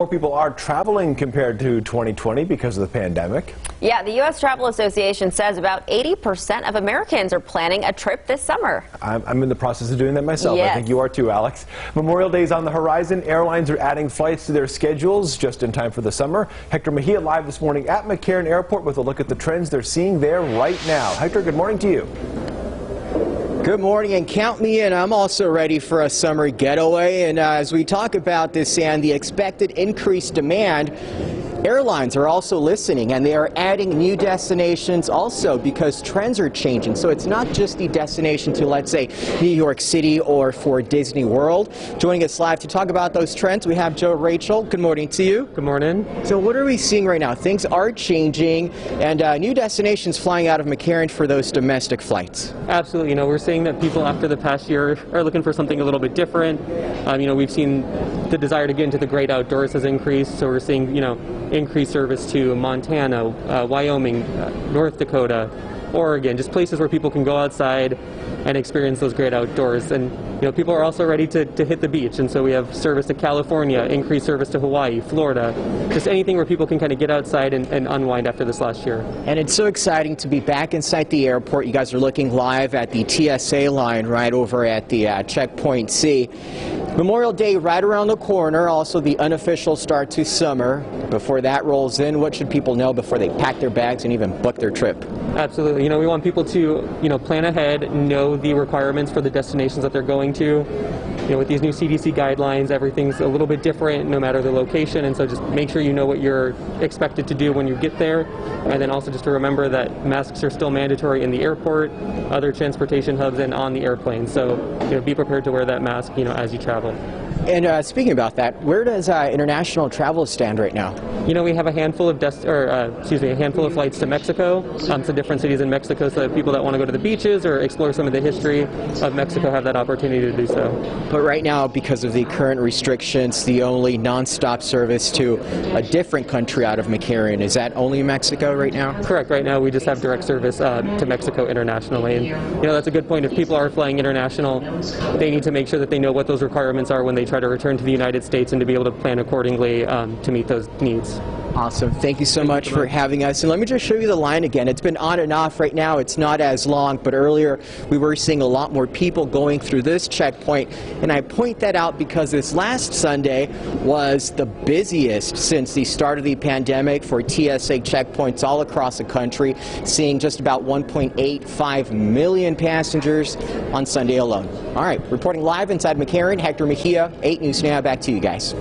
More people are traveling compared to 2020 because of the pandemic. Yeah, the U.S. Travel Association says about 80% of Americans are planning a trip this summer. I'm in the process of doing that myself. Yes. I think you are too, Alex. Memorial Day is on the horizon. Airlines are adding flights to their schedules just in time for the summer. Hector Mejia live this morning at McCarran Airport with a look at the trends they're seeing there right now. Hector, good morning to you. Good morning, and count me in. I'm also ready for a summer getaway. And as we talk about this and the expected increased demand, airlines are also listening, and they are adding new destinations also because trends are changing. So it's not just the destination to, let's say, New York City or for Disney World. Joining us live to talk about those trends, we have RAJCHEL. Good morning to you. Good morning. So what are we seeing right now? Things are changing, and new destinations flying out of McCarran for those domestic flights. Absolutely. We're seeing that people after the past year are looking for something a little bit different. We've seen the desire to get into the great outdoors has increased, so we're seeing, increased service to Montana, Wyoming, North Dakota, Oregon, just places where people can go outside and experience those great outdoors. And people are also ready to hit the beach, and so we have service to California, increased service to Hawaii, Florida, just anything where people can kind of get outside and unwind after this last year. And it's so exciting to be back inside the airport. You guys are looking live at the TSA line right over at the Checkpoint C. Memorial Day right around the corner, also the unofficial start to summer. Before that rolls in, what should people know before they pack their bags and even book their trip? Absolutely. We want people to, plan ahead, know the requirements for the destinations that they're going to. With these new CDC guidelines, everything's a little bit different no matter the location, and so just make sure you know what you're expected to do when you get there. And then also just to remember that masks are still mandatory in the airport, other transportation hubs, and on the airplane. So, be prepared to wear that mask, as you travel. And speaking about that, where does international travel stand right now? We have a handful of a handful of flights to Mexico, to different cities in Mexico, so that people that want to go to the beaches or explore some of the history of Mexico have that opportunity to do so. But right now, because of the current restrictions, the only non-stop service to a different country out of McCarran, is that only Mexico right now? Correct. Right now, we just have direct service to Mexico internationally, and that's a good point. If people are flying international, they need to make sure that they know what those requirements are when they try to return to the United States, and to be able to plan accordingly to meet those needs. Awesome. Thank you so much for having us. And let me just show you the line again. It's been on and off. Right now it's not as long, but earlier we were seeing a lot more people going through this checkpoint. And I point that out because this last Sunday was the busiest since the start of the pandemic for TSA checkpoints all across the country, seeing just about 1.85 million passengers on Sunday alone. All right, reporting live inside McCarran, Hector Mejia, 8 News Now. Back to you guys.